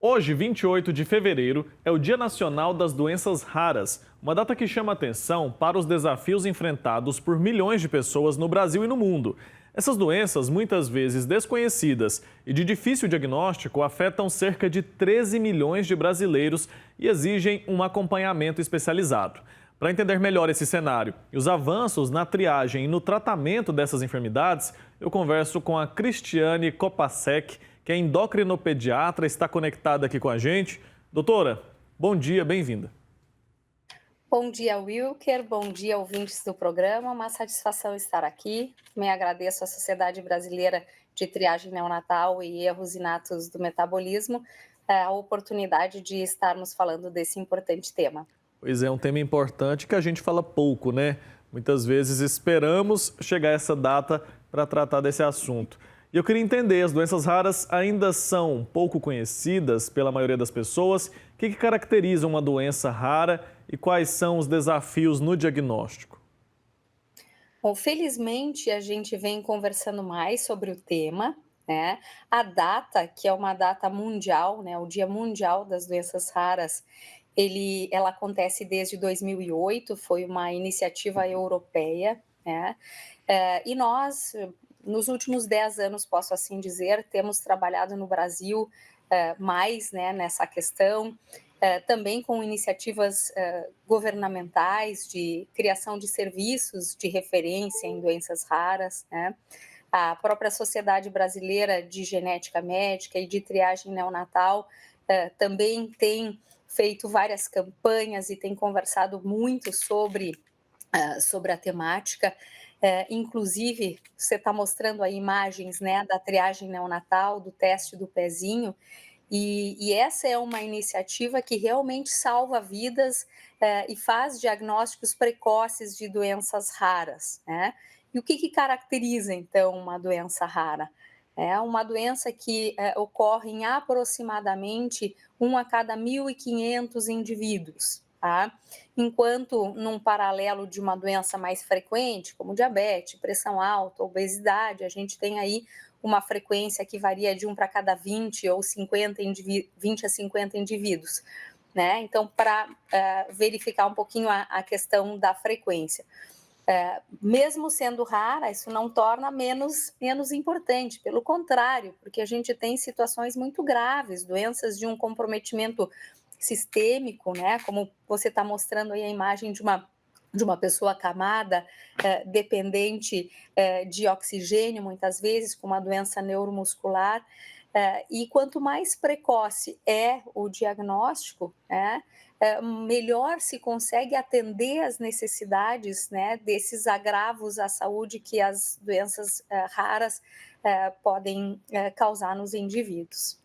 Hoje, 28 de fevereiro, é o Dia Nacional das Doenças Raras, uma data que chama atenção para os desafios enfrentados por milhões de pessoas no Brasil e no mundo. Essas doenças, muitas vezes desconhecidas e de difícil diagnóstico, afetam cerca de 13 milhões de brasileiros e exigem um acompanhamento especializado. Para entender melhor esse cenário e os avanços na triagem e no tratamento dessas enfermidades, eu converso com a Cristiane Kopasek, que é endocrinopediatra, está conectada aqui com a gente. Doutora, bom dia, bem-vinda. Bom dia, Wilker. Bom dia, ouvintes do programa. Uma satisfação estar aqui. Também agradeço à Sociedade Brasileira de Triagem Neonatal e Erros Inatos do Metabolismo a oportunidade de estarmos falando desse importante tema. Pois é, um tema importante que a gente fala pouco, né? Muitas vezes esperamos chegar essa data para tratar desse assunto. E eu queria entender, as doenças raras ainda são pouco conhecidas pela maioria das pessoas. O que caracteriza uma doença rara e quais são os desafios no diagnóstico? Bom, felizmente a gente vem conversando mais sobre o tema, né? A data, que é uma data mundial, né? O Dia Mundial das Doenças Raras, ela acontece desde 2008, foi uma iniciativa europeia, né? E nós, nos últimos 10 anos, posso assim dizer, temos trabalhado no Brasil mais, né, nessa questão, também com iniciativas governamentais de criação de serviços de referência em doenças raras, né? A própria Sociedade Brasileira de Genética Médica e de Triagem Neonatal também tem feito várias campanhas e tem conversado muito sobre a temática. Inclusive, você está mostrando aí imagens, né, da triagem neonatal, do teste do pezinho, e essa é uma iniciativa que realmente salva vidas e faz diagnósticos precoces de doenças raras, né? E o que caracteriza, então, uma doença rara? É uma doença que ocorre em aproximadamente 1 a cada 1.500 indivíduos, tá? Enquanto, num paralelo de uma doença mais frequente, como diabetes, pressão alta, obesidade, a gente tem aí uma frequência que varia de 1 para cada 20 ou 20 a 50 indivíduos, né? Então, para verificar um pouquinho a questão da frequência. Mesmo sendo rara, isso não torna menos importante, pelo contrário, porque a gente tem situações muito graves, doenças de um comprometimento sistêmico, né? Como você está mostrando aí a imagem de uma pessoa acamada, dependente de oxigênio, muitas vezes, com uma doença neuromuscular. E quanto mais precoce é o diagnóstico, né, melhor se consegue atender às necessidades, né, desses agravos à saúde que as doenças raras podem causar nos indivíduos.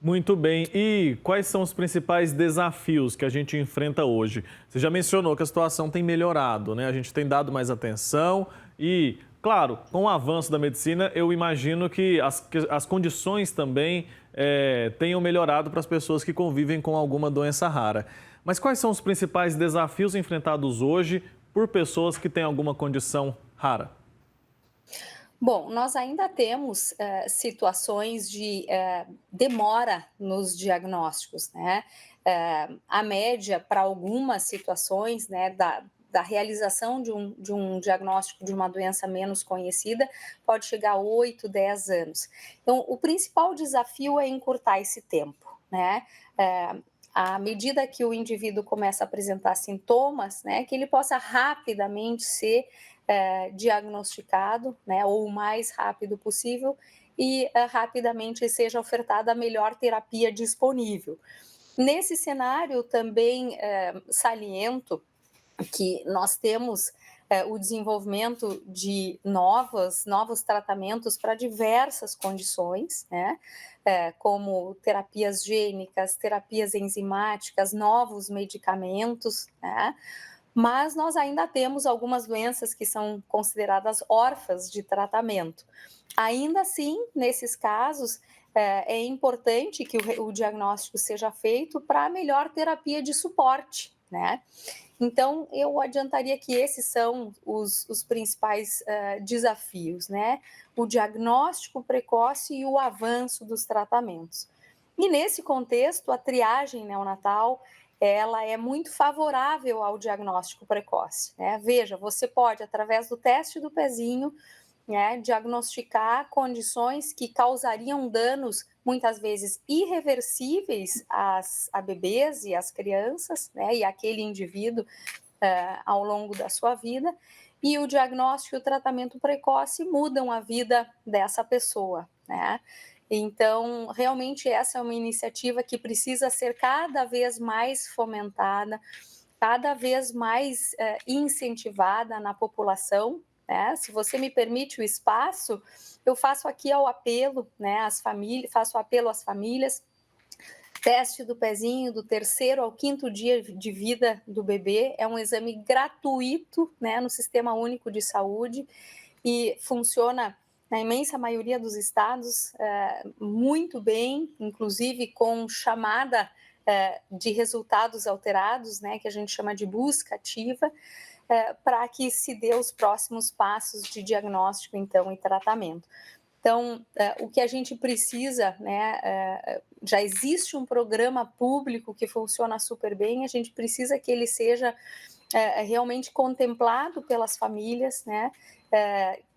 Muito bem. E quais são os principais desafios que a gente enfrenta hoje? Você já mencionou que a situação tem melhorado, né? A gente tem dado mais atenção e, claro, com o avanço da medicina, eu imagino que as condições também tenham melhorado para as pessoas que convivem com alguma doença rara. Mas quais são os principais desafios enfrentados hoje por pessoas que têm alguma condição rara? Bom, nós ainda temos situações de demora nos diagnósticos, né? A média para algumas situações, né, da realização de um diagnóstico de uma doença menos conhecida pode chegar a 8, 10 anos. Então, o principal desafio é encurtar esse tempo, né? Eh, à medida que o indivíduo começa a apresentar sintomas, né, que ele possa rapidamente ser diagnosticado, né, ou o mais rápido possível, e rapidamente seja ofertada a melhor terapia disponível. Nesse cenário, também saliento que nós temos o desenvolvimento de novos tratamentos para diversas condições, né? Como terapias gênicas, terapias enzimáticas, novos medicamentos, né? Mas nós ainda temos algumas doenças que são consideradas órfãs de tratamento. Ainda assim, nesses casos, é importante que o diagnóstico seja feito para a melhor terapia de suporte, né? Então, eu adiantaria que esses são os principais desafios, né? O diagnóstico precoce e o avanço dos tratamentos. E nesse contexto, a triagem neonatal, ela é muito favorável ao diagnóstico precoce, né? Veja, você pode, através do teste do pezinho, né, diagnosticar condições que causariam danos, muitas vezes irreversíveis a bebês e às crianças, né, e aquele indivíduo ao longo da sua vida, e o diagnóstico e o tratamento precoce mudam a vida dessa pessoa, né? Então, realmente essa é uma iniciativa que precisa ser cada vez mais fomentada, cada vez mais incentivada na população, né? Se você me permite o espaço, eu faço aqui o apelo, né, às famílias, faço apelo às famílias. Teste do pezinho do terceiro ao quinto dia de vida do bebê é um exame gratuito, né, no Sistema Único de Saúde e funciona na imensa maioria dos estados muito bem, inclusive com chamada de resultados alterados, né, que a gente chama de busca ativa, para que se dê os próximos passos de diagnóstico, então, e tratamento. Então, o que a gente precisa, né, já existe um programa público que funciona super bem, a gente precisa que ele seja realmente contemplado pelas famílias, né,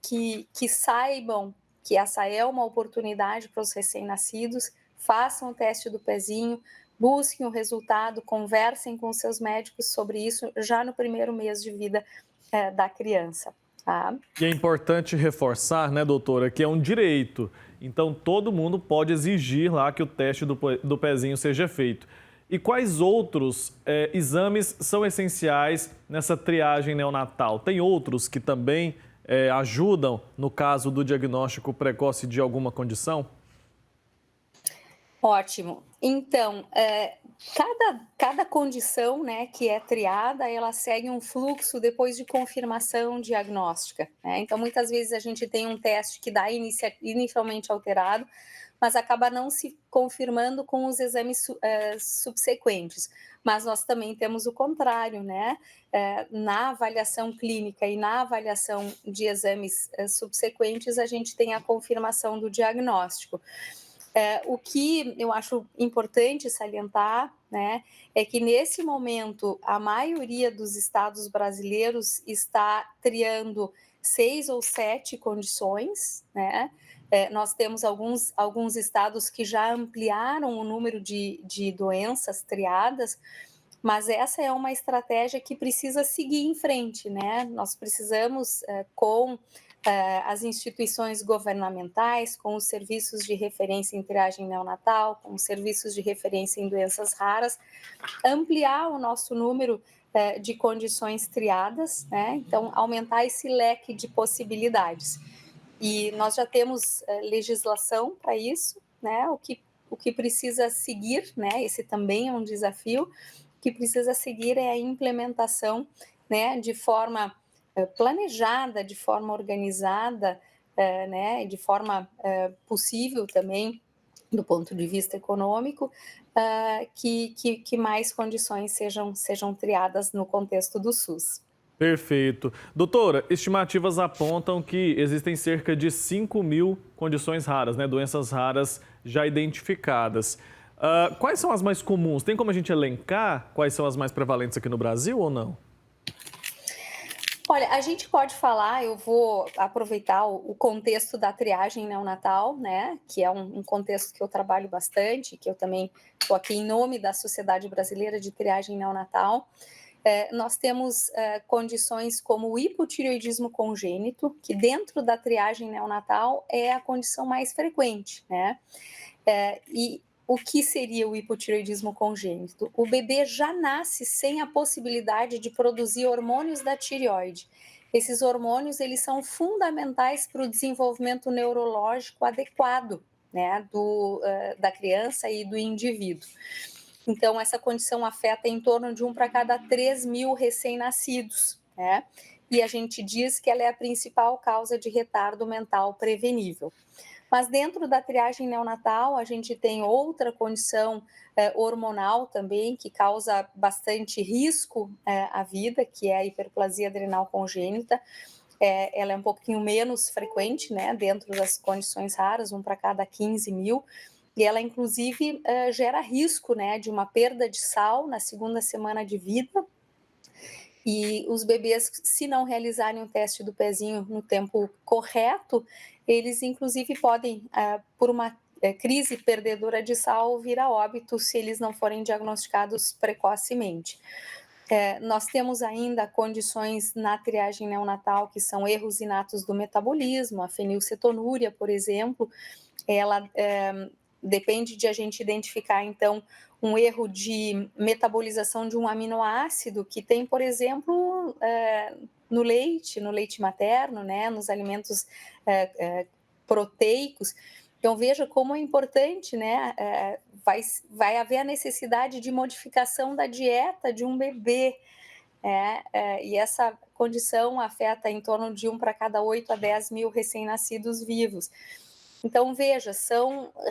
que saibam que essa é uma oportunidade para os recém-nascidos, façam o teste do pezinho, busquem o resultado, conversem com seus médicos sobre isso já no primeiro mês de vida da criança. Tá? E é importante reforçar, né, doutora, que é um direito. Então, todo mundo pode exigir lá que o teste do pezinho seja feito. E quais outros exames são essenciais nessa triagem neonatal? Tem outros que também ajudam no caso do diagnóstico precoce de alguma condição? Ótimo. Então, cada condição, né, que é triada, ela segue um fluxo depois de confirmação diagnóstica, né? Então, muitas vezes a gente tem um teste que dá inicialmente alterado, mas acaba não se confirmando com os exames subsequentes. Mas nós também temos o contrário, né? Na avaliação clínica e na avaliação de exames subsequentes, a gente tem a confirmação do diagnóstico. O que eu acho importante salientar, né, é que nesse momento a maioria dos estados brasileiros está triando 6 ou 7 condições, né? Nós temos alguns estados que já ampliaram o número de doenças triadas, mas essa é uma estratégia que precisa seguir em frente, né? Nós precisamos, com as instituições governamentais, com os serviços de referência em triagem neonatal, com os serviços de referência em doenças raras, ampliar o nosso número de condições triadas, né? Então, aumentar esse leque de possibilidades. E nós já temos legislação para isso, né? O que precisa seguir, né? Esse também é um desafio. O que precisa seguir é a implementação, né? De forma planejada, de forma organizada, né? De forma possível também, do ponto de vista econômico, que mais condições sejam triadas no contexto do SUS. Perfeito. Doutora, estimativas apontam que existem cerca de 5.000 condições raras, né? Doenças raras já identificadas. Quais são as mais comuns? Tem como a gente elencar quais são as mais prevalentes aqui no Brasil ou não? Olha, a gente pode falar, eu vou aproveitar o contexto da triagem neonatal, né, que é um contexto que eu trabalho bastante, que eu também estou aqui em nome da Sociedade Brasileira de Triagem Neonatal. Nós temos condições como o hipotireoidismo congênito, que dentro da triagem neonatal é a condição mais frequente, né? E o que seria o hipotireoidismo congênito? O bebê já nasce sem a possibilidade de produzir hormônios da tireoide. Esses hormônios, eles são fundamentais para o desenvolvimento neurológico adequado, né, da criança e do indivíduo. Então, essa condição afeta em torno de 1 para cada 3.000 recém-nascidos, né? E a gente diz que ela é a principal causa de retardo mental prevenível. Mas dentro da triagem neonatal, a gente tem outra condição hormonal também, que causa bastante risco à vida, que é a hiperplasia adrenal congênita. Ela é um pouquinho menos frequente, né, dentro das condições raras, 1 para cada 15.000, e ela inclusive gera risco, né, de uma perda de sal na segunda semana de vida. E os bebês, se não realizarem o teste do pezinho no tempo correto, eles inclusive podem, por uma crise perdedora de sal, vir a óbito se eles não forem diagnosticados precocemente. Nós temos ainda condições na triagem neonatal que são erros inatos do metabolismo, a fenilcetonúria, por exemplo, ela depende de a gente identificar, então, um erro de metabolização de um aminoácido que tem, por exemplo, no leite materno, né, nos alimentos proteicos. Então, veja como é importante, né, vai haver a necessidade de modificação da dieta de um bebê, e essa condição afeta em torno de 1 para cada 8 a 10 mil recém-nascidos vivos. Então, veja,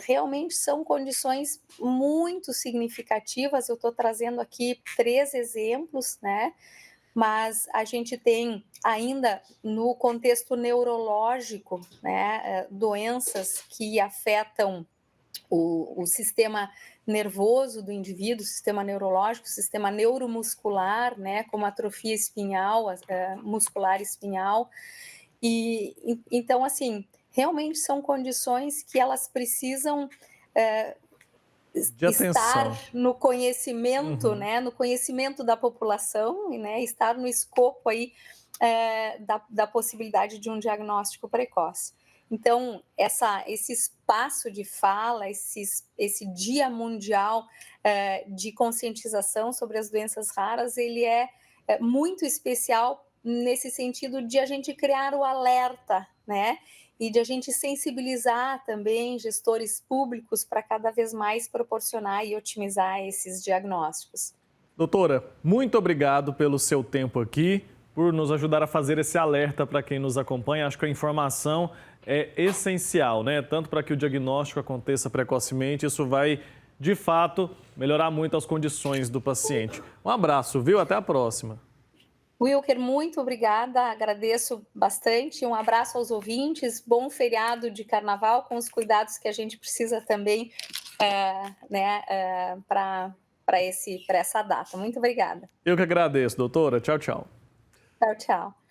realmente são condições muito significativas. Eu estou trazendo aqui 3 exemplos, né? Mas a gente tem ainda no contexto neurológico, né, doenças que afetam o sistema nervoso do indivíduo, o sistema neurológico, o sistema neuromuscular, né, como atrofia espinhal, muscular espinhal. Então, assim, realmente são condições que elas precisam De estar atenção. no conhecimento, Uhum. né, no conhecimento da população, e, né, estar no escopo aí da possibilidade de um diagnóstico precoce. Então, esse espaço de fala, esse Dia Mundial de conscientização sobre as doenças raras, ele é muito especial nesse sentido de a gente criar o alerta, né? E de a gente sensibilizar também gestores públicos para cada vez mais proporcionar e otimizar esses diagnósticos. Doutora, muito obrigado pelo seu tempo aqui, por nos ajudar a fazer esse alerta para quem nos acompanha. Acho que a informação é essencial, né? Tanto para que o diagnóstico aconteça precocemente, isso vai, de fato, melhorar muito as condições do paciente. Um abraço, viu? Até a próxima. Wilker, muito obrigada, agradeço bastante. Um abraço aos ouvintes, bom feriado de carnaval, com os cuidados que a gente precisa também, para essa data. Muito obrigada. Eu que agradeço, doutora. Tchau, tchau. Tchau, tchau.